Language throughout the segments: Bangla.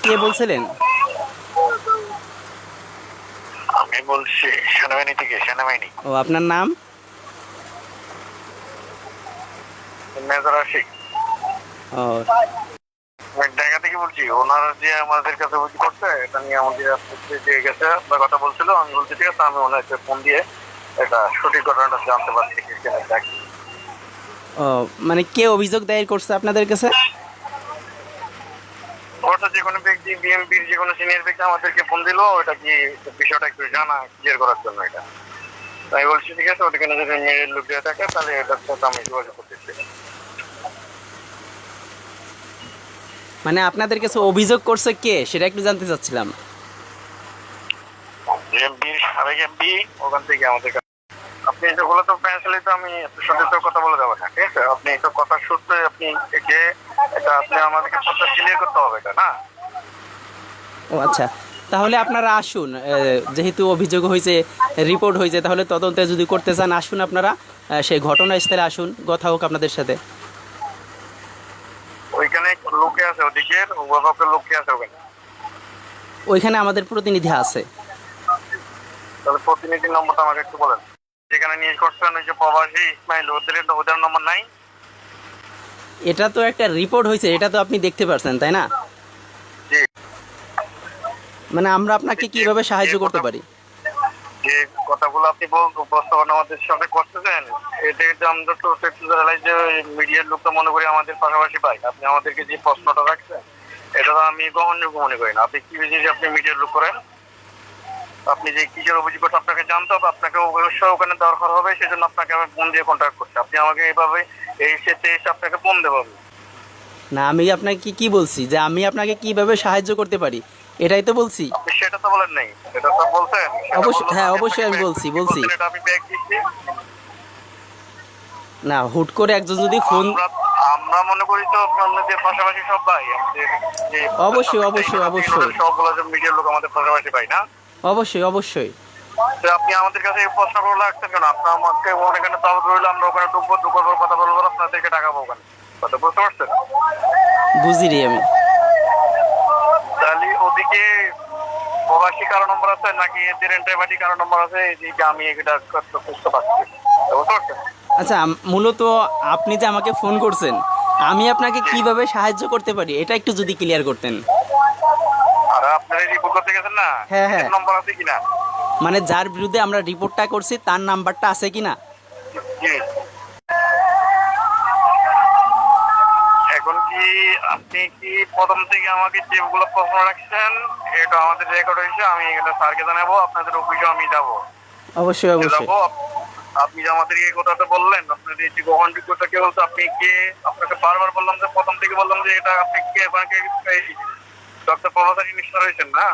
কে বলছিলেন? আমি বলছি সেনাবাহিনী থেকে। সেনাবাহিনী। ও, আপনার নাম? মেজর আশিক। ও ঢাকা থেকে বলছি। ওনার যে আমাদের কাছে অভিযোগ করছে এটা নিয়ে আমাদের আজকে যে গেছে বা কথা বলছিল, আমি বলছি ঠিক আছে, আমি ওনাকে ফোন দিয়ে এটা সঠিক ঘটনাটা জানতে পারছি কি কেন দেখি। ও, মানে কে অভিযোগ দায়ের করছে আপনাদের কাছে? ওটা যে কোনো ব্যক্তি, বিএমপির যে কোনো সিনিয়র ব্যক্তি আমাদেরকে ফোন দিল, ওটা কি বিষয়টা একটু জানা ক্লিয়ার করার জন্য। এটা আমি বলছি ঠিক আছে, ওটাখানে যদি মেয়ের লোক দিয়ে থাকে তাহলে এটার সাথে আমি যোগাযোগ করতেছি। মানে আপনাদের কাছে অভিযোগ করছে কে সেটা একটু জানতে চাচ্ছিলাম। বিএমপির সাবেক এমপি ওখান থেকে আমাদের কাছে। আপনি যেগুলো তো ফ্যান্সলি তো আমি আপনার সাথে তো কথা বলে যাবো না, ঠিক আছে? আপনি তো কথা শুনতে আপনি একে এটা আপনি আমাদেরকে কথা ক্লিয়ার করতে হবে এটা না। ও আচ্ছা, তাহলে আপনারা আসুন, যেহেতু অভিযোগ হয়েছে, রিপোর্ট হয়েছে, তাহলে তদন্তে যদি করতে চান আসুন আপনারা, সেই ঘটনাস্থলে আসুন, কথা হোক আপনাদের সাথে। ওইখানে লোকে আছে, ওদিকের অভিভাবকের লোকে আছে ওখানে। ওইখানে আমাদের প্রতিনিধি আছে। তাহলে প্রতিনিধির নম্বরটা আমাকে একটু বলেন। যেখানে নিয়ে করছেন ওই যে প্রবাসী ইসমাইল, ওদের নম্বর নাই? এটা তো একটা রিপোর্ট হয়েছে, এটা তো আপনি দেখতে পারছেন তাই না? জি। মানে আমরা আপনাকে কিভাবে সাহায্য করতে পারি? যে কথাগুলো আপনি উপস্থাপন আমাদের সাথে করতেছেন, এটা কিন্তু আমরা তো একটু রিয়েলাইজ যে মিডিয়ার লোকটা মনে করি আমাদের পাশাপাশি পাই। আপনি আমাদেরকে যে প্রশ্নটা রাখছেন এটা তো আমি গ্রহণযোগ্য মনে করি না। আপনি কি বুঝে আপনি মিডিয়ার লোক করেন? আপনি যে কিসের অভিযোগ করছেন আপনাকে জানতে হবে, আপনাকে অবশ্যই ওখানে দরকার হবে, সেজন্য আপনাকে আমি ফোন দিয়ে কন্ট্যাক্ট করছি। আপনি আমাকে এইভাবে এই সেতে এসে আপনাকে ফোন দেবো আমি। না, আমি আপনাকে কি বলছি যে আমি আপনাকে কিভাবে সাহায্য করতে পারি, এটাই তো বলছি। আপনি সেটা তো বলেন নাই, সেটা তো বলছেন। অবশ্যই, হ্যাঁ অবশ্যই আমি বলছি বলছি। এটা আমি ব্যাগ দিচ্ছি। না, হুট করে একজন যদি ফোন, আমরা আমরা মনে করি তো আপনাদের পাশাপাশি সব ভাই আমাদের যে অবশ্যই অবশ্যই অবশ্যই সবগুলো যে মিডিয়ার লোক আমাদের পাশাপাশি ভাই না। অবশ্যই অবশ্যই। তো আপনি আমাদের কাছে এই প্রশ্নগুলো রাখছেন কেন? আপনার আমাকে ওখানে দাওয়াত রইলো, আমরা ওখানে ঢুকবো কথা বলবো, আপনাদেরকে টাকাবো ওখানে। কথা বুঝতে পারছেন? বুঝি রে আমি। তাহলে ওদিকে প্রবাসী কারো নম্বর আছে নাকি এদের এন্টারপার্টি কারো নম্বর আছে? এই যে আমি এটা বুঝতে পারছি। বুঝতে পারছেন? আচ্ছা, মূলত আপনি যে আমাকে ফোন করছেন, আমি আপনাকে কিভাবে সাহায্য করতে পারি এটা একটু যদি ক্লিয়ার করতেন। আর আপনারা রিপোর্ট করতে গেছেন না, হ্যাঁ হ্যাঁ, নম্বর আছে কিনা? মানে যার বিরুদ্ধে আমরা রিপোর্টটা করছি তার নাম্বারটা আছে কিনা? জি। এখন কি আপনি কি প্রথম থেকে আমাকে যেগুলো প্রশ্ন রাখছেন এটা আমাদের রেকর্ড হয়েছে, আমি এটা স্যারকে জানাবো, আপনাদের অফিসে আমি যাবো। অবশ্যই অবশ্যই। যাবো। আপনি যে আমাদের এই কথাটা বললেন, আপনাদের যে গ্রহণযোগ্যতা কে বলতে আপনি কে? আপনাকে বারবার বললাম যে প্রথম থেকে বললাম যে এটা আপনি কে? আপনাকে ডক্টর প্রভাতার ইনস্টার হয়েছেন না?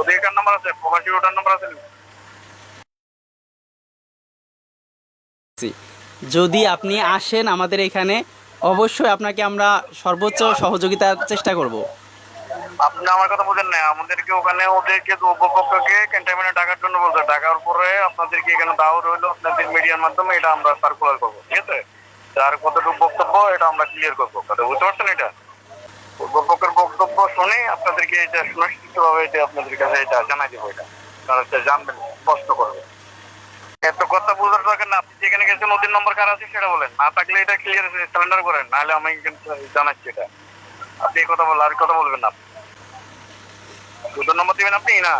ওদের কার নাম্বার আছে? প্রবাসী ওটার নাম্বার আছে? যদি আপনি আসেন আমাদের এখানে, অবশ্যই আপনাকে আমরা সর্বোচ্চ সহযোগিতার চেষ্টা করব। আপনি আমার কথা বুঝেন না, আমাদেরকে ওখানে ওদেরকে উপপক্ষকে ক্যান্টনমেন্টে ডাকার জন্য বলছে। ডাকার পরে আপনাদেরকে এখানে দাওয়াত হইলো আপনাদের মিডিয়ার মাধ্যমে, এটা আমরা সার্কুলার করবো, ঠিক আছে? যার কতটুকু বক্তব্য এটা আমরা ক্লিয়ার করবো। কথা বুঝতে পারছেন? এটা উপপক্ষের বক্তব্য শুনে আপনাদেরকে এটা সুনিশ্চিত ভাবে এটা আপনাদের কাছে এটা জানাই দেবো। এটা তারা জানবেন, স্পষ্ট করবে। এত কথা বুঝার দরকার না। আপনি যেখানে গেছেন ওদের নম্বর কার আছে সেটা বলেন, না থাকলে এটা ক্লিয়ার সারেন্ডার করেন, নাহলে আমি জানাচ্ছি এটা। আপনি এই কথা বললে আর কথা বলবেন না। দুটো নম্বর দিবেন আপনি না?